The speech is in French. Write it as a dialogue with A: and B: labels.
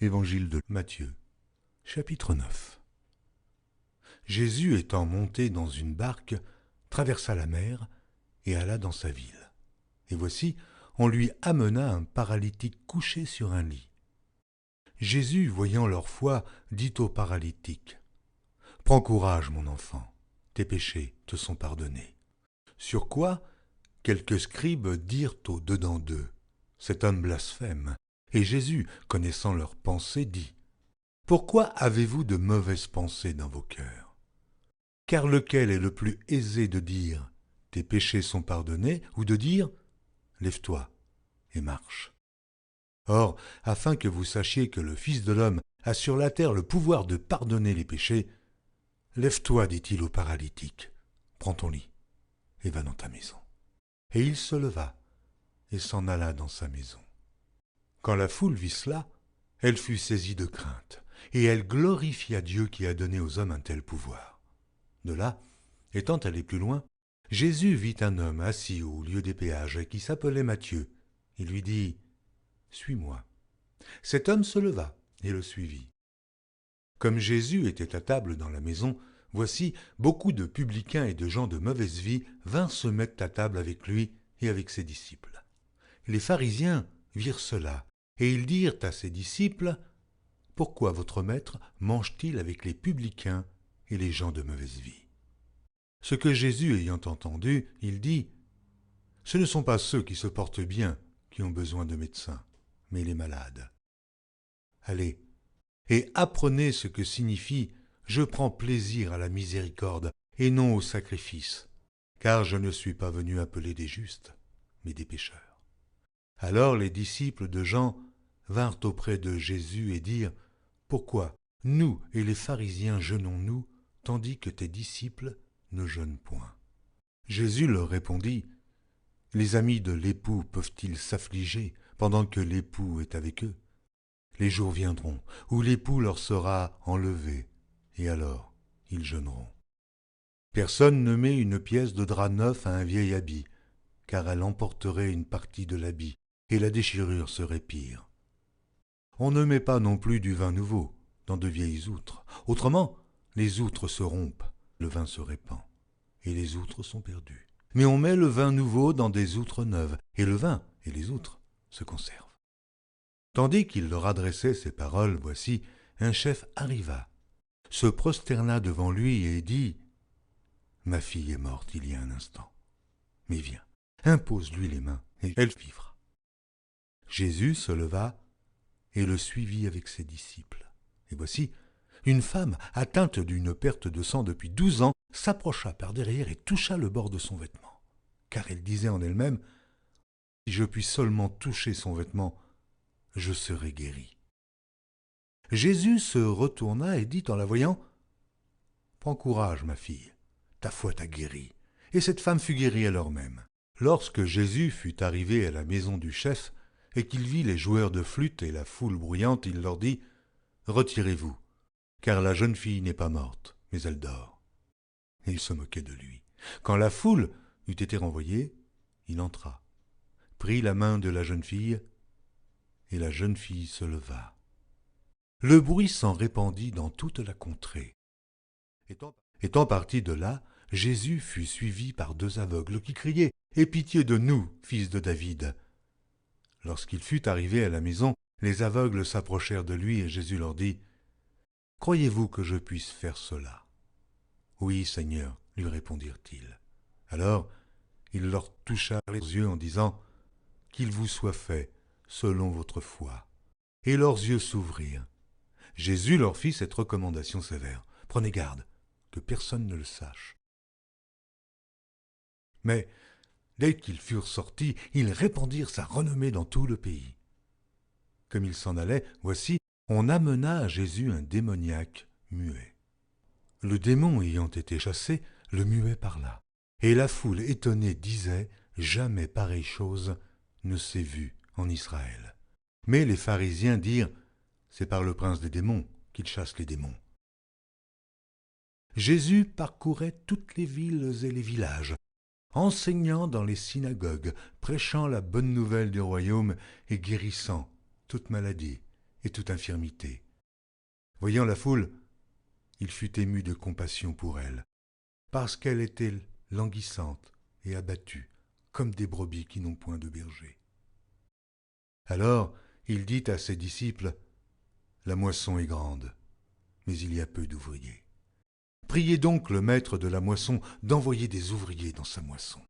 A: Évangile de Matthieu, chapitre 9. Jésus étant monté dans une barque, traversa la mer et alla dans sa ville. Et voici, on lui amena un paralytique couché sur un lit. Jésus, voyant leur foi, dit au paralytique : « Prends courage, mon enfant, tes péchés te sont pardonnés. » Sur quoi quelques scribes dirent au-dedans d'eux : « Cet homme blasphème. » Et Jésus, connaissant leurs pensées, dit : « Pourquoi avez-vous de mauvaises pensées dans vos cœurs ? Car lequel est le plus aisé de dire : tes péchés sont pardonnés, ou de dire : lève-toi et marche ? Or, afin que vous sachiez que le Fils de l'homme a sur la terre le pouvoir de pardonner les péchés, lève-toi, dit-il au paralytique, prends ton lit et va dans ta maison. Et il se leva et s'en alla dans sa maison. Quand la foule vit cela, elle fut saisie de crainte, et elle glorifia Dieu qui a donné aux hommes un tel pouvoir. De là, étant allé plus loin, Jésus vit un homme assis au lieu des péages qui s'appelait Matthieu. Il lui dit : « Suis-moi. » Cet homme se leva et le suivit. Comme Jésus était à table dans la maison, voici, beaucoup de publicains et de gens de mauvaise vie vinrent se mettre à table avec lui et avec ses disciples. Les pharisiens virent cela, et ils dirent à ses disciples : « Pourquoi votre maître mange-t-il avec les publicains et les gens de mauvaise vie ?» Ce que Jésus ayant entendu, il dit : « Ce ne sont pas ceux qui se portent bien qui ont besoin de médecins, mais les malades. Allez, et apprenez ce que signifie « Je prends plaisir à la miséricorde et non au sacrifice, car je ne suis pas venu appeler des justes, mais des pécheurs. » Alors les disciples de Jean vinrent auprès de Jésus et dirent : « Pourquoi nous et les pharisiens jeûnons-nous, tandis que tes disciples ne jeûnent point ?» Jésus leur répondit : « Les amis de l'époux peuvent-ils s'affliger pendant que l'époux est avec eux ? Les jours viendront où l'époux leur sera enlevé, et alors ils jeûneront. Personne ne met une pièce de drap neuf à un vieil habit, car elle emporterait une partie de l'habit, et la déchirure serait pire. On ne met pas non plus du vin nouveau dans de vieilles outres. Autrement, les outres se rompent, le vin se répand, et les outres sont perdues. Mais on met le vin nouveau dans des outres neuves, et le vin et les outres se conservent. » Tandis qu'il leur adressait ces paroles, voici, un chef arriva, se prosterna devant lui et dit : « Ma fille est morte il y a un instant, mais viens, impose-lui les mains, et elle vivra. » Jésus se leva et le suivit avec ses disciples. Et voici, une femme, atteinte d'une perte de sang depuis 12 ans, s'approcha par derrière et toucha le bord de son vêtement. Car elle disait en elle-même : « Si je puis seulement toucher son vêtement, je serai guéri. » Jésus se retourna et dit en la voyant : « Prends courage, ma fille, ta foi t'a guérie. » Et cette femme fut guérie à l'heure même. Lorsque Jésus fut arrivé à la maison du chef, et qu'il vit les joueurs de flûte et la foule bruyante, il leur dit : « Retirez-vous, car la jeune fille n'est pas morte, mais elle dort. » Et il se moquait de lui. Quand la foule eut été renvoyée, il entra, prit la main de la jeune fille, et la jeune fille se leva. Le bruit s'en répandit dans toute la contrée. Étant parti de là, Jésus fut suivi par 2 aveugles qui criaient : « Aie pitié de nous, fils de David !» Lorsqu'il fut arrivé à la maison, les aveugles s'approchèrent de lui et Jésus leur dit : « Croyez-vous que je puisse faire cela ? » « Oui, Seigneur, lui répondirent-ils. Alors il leur toucha les yeux en disant : « Qu'il vous soit fait selon votre foi. » Et leurs yeux s'ouvrirent. Jésus leur fit cette recommandation sévère : « Prenez garde, que personne ne le sache. » Mais dès qu'ils furent sortis, ils répandirent sa renommée dans tout le pays. Comme ils s'en allaient, voici, on amena à Jésus un démoniaque muet. Le démon ayant été chassé, le muet parla. Et la foule étonnée disait : « Jamais pareille chose ne s'est vue en Israël. » Mais les pharisiens dirent : « C'est par le prince des démons qu'il chasse les démons. » Jésus parcourait toutes les villes et les villages, enseignant dans les synagogues, prêchant la bonne nouvelle du royaume et guérissant toute maladie et toute infirmité. Voyant la foule, il fut ému de compassion pour elle, parce qu'elle était languissante et abattue, comme des brebis qui n'ont point de berger. Alors il dit à ses disciples, « La moisson est grande, mais il y a peu d'ouvriers. Priez donc le maître de la moisson d'envoyer des ouvriers dans sa moisson. »